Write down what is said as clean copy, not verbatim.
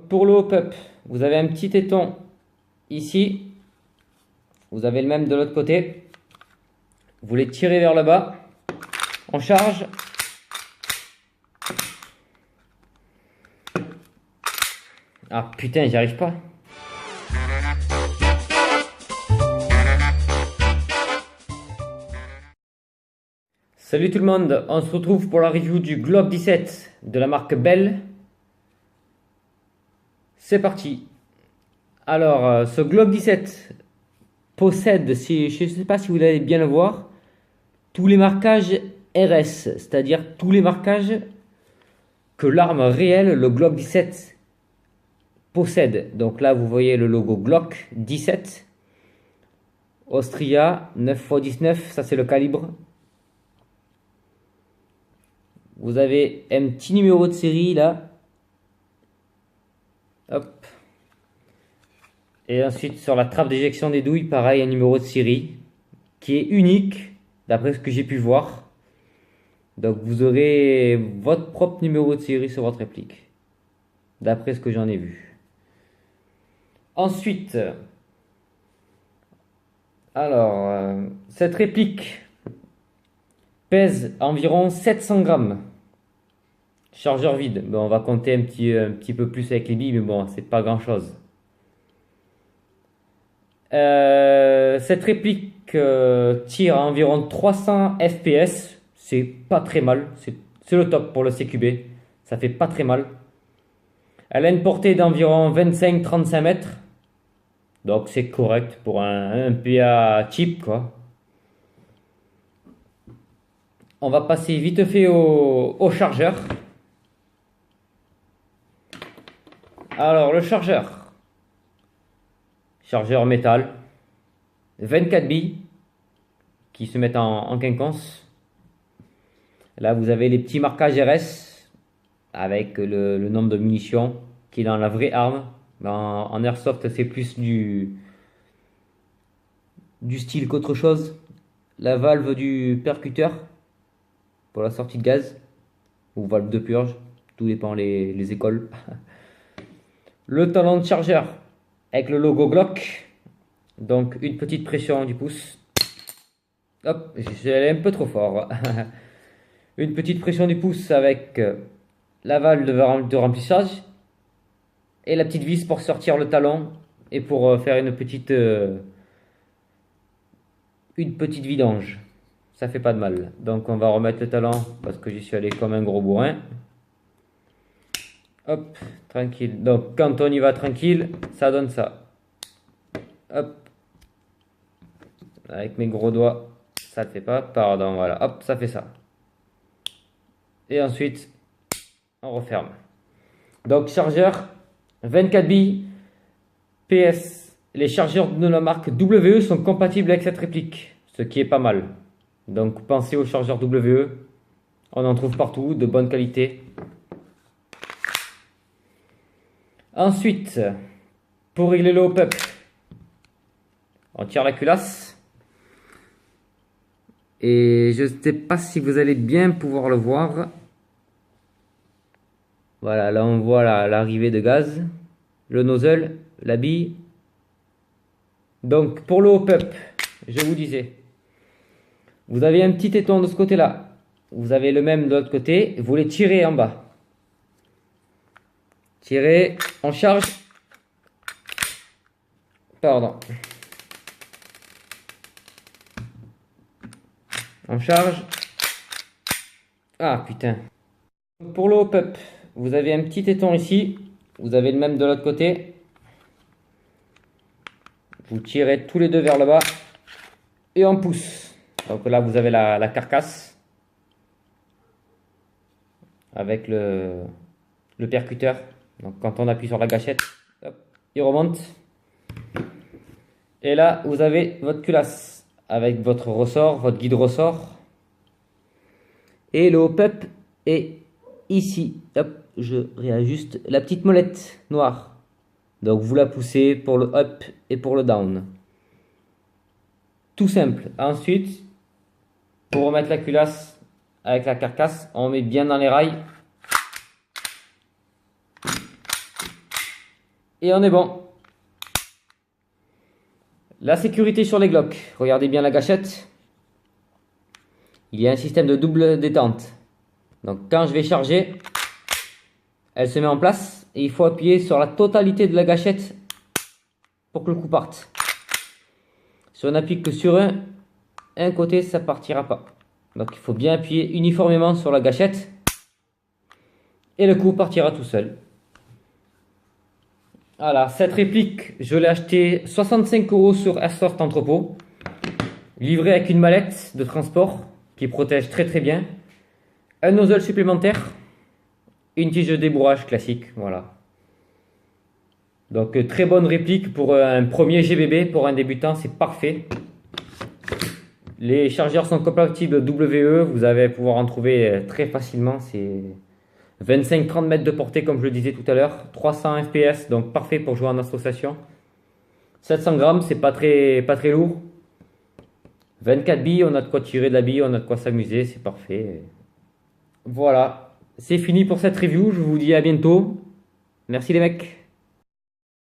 Pour le hop-up, vous avez un petit téton ici. Vous avez le même de l'autre côté. Vous les tirez vers le bas. On charge. Ah putain, j'y arrive pas. Salut tout le monde, on se retrouve pour la review du Glock 17 de la marque Bell. C'est parti. Alors, ce Glock 17 possède, je ne sais pas si vous allez bien le voir, tous les marquages RS, c'est-à-dire tous les marquages que l'arme réelle, le Glock 17, possède. Donc là, vous voyez le logo Glock 17, Austria 9x19, ça c'est le calibre. Vous avez un petit numéro de série là. Hop. Et ensuite sur la trappe d'éjection des douilles, pareil, un numéro de série qui est unique d'après ce que j'ai pu voir. Donc vous aurez votre propre numéro de série sur votre réplique, d'après ce que j'en ai vu. Ensuite, alors, cette réplique pèse environ 700 grammes. Chargeur vide. Bon, on va compter un petit peu plus avec les billes, mais bon, c'est pas grand chose. Cette réplique tire à environ 300 fps. C'est pas très mal. C'est le top pour le CQB. Ça fait pas très mal. Elle a une portée d'environ 25-35 mètres. Donc c'est correct pour un PA cheap, quoi. On va passer vite fait au chargeur. Alors, le chargeur. Chargeur métal. 24 billes qui se mettent en quinconce. Là, vous avez les petits marquages RS avec le nombre de munitions qui est dans la vraie arme. En airsoft, c'est plus du style qu'autre chose. La valve du percuteur pour la sortie de gaz ou valve de purge, tout dépend les écoles. Le talon de chargeur avec le logo Glock. Donc une petite pression du pouce. Hop, j'allais un peu trop fort. Une petite pression du pouce avec la valve de remplissage. Et la petite vis pour sortir le talon. Et pour faire une petite vidange. Ça fait pas de mal. Donc on va remettre le talon parce que j'y suis allé comme un gros bourrin. Hop, tranquille. Donc quand on y va tranquille, ça donne ça. Hop. Avec mes gros doigts, ça le fait pas. Pardon, voilà. Hop, ça fait ça. Et ensuite, on referme. Donc chargeur, 24 billes. PS, les chargeurs de la marque WE sont compatibles avec cette réplique, ce qui est pas mal. Donc pensez aux chargeurs WE. On en trouve partout, de bonne qualité. Ensuite, pour régler le hop-up, on tire la culasse. Et je ne sais pas si vous allez bien pouvoir le voir. Voilà, là on voit l'arrivée de gaz, le nozzle, la bille. Donc pour le hop-up, je vous disais, vous avez un petit téton de ce côté-là. Vous avez le même de l'autre côté. Vous les tirez en bas. Tirez, on charge. Pardon. On charge. Ah putain. Pour le hop-up, vous avez un petit téton ici. Vous avez le même de l'autre côté. Vous tirez tous les deux vers le bas. Et on pousse. Donc là, vous avez la carcasse. Avec le percuteur. Donc quand on appuie sur la gâchette, hop, il remonte. Et là, vous avez votre culasse avec votre ressort, votre guide ressort. Et le hop-up est ici. Hop, je réajuste la petite molette noire. Donc vous la poussez pour le up et pour le down. Tout simple. Ensuite, pour remettre la culasse avec la carcasse, on met bien dans les rails. Et on est bon. La sécurité sur les Glock. Regardez bien la gâchette. Il y a un système de double détente. Donc quand je vais charger, elle se met en place. Et il faut appuyer sur la totalité de la gâchette pour que le coup parte. Si on n'appuie que sur un côté, ça ne partira pas. Donc il faut bien appuyer uniformément sur la gâchette. Et le coup partira tout seul. Voilà, cette réplique, je l'ai acheté 65 € sur Airsoft Entrepôt. Livré avec une mallette de transport qui protège très très bien. Un nozzle supplémentaire. Une tige de débourrage classique. Voilà. Donc très bonne réplique pour un premier GBB. Pour un débutant, c'est parfait. Les chargeurs sont compatibles WE. Vous allez pouvoir en trouver très facilement. C'est 25-30 mètres de portée comme je le disais tout à l'heure. 300 FPS, donc parfait pour jouer en association. 700 grammes, c'est pas très lourd. 24 billes, on a de quoi tirer de la bille, on a de quoi s'amuser, c'est parfait. Voilà, c'est fini pour cette review. Je vous dis à bientôt. Merci les mecs.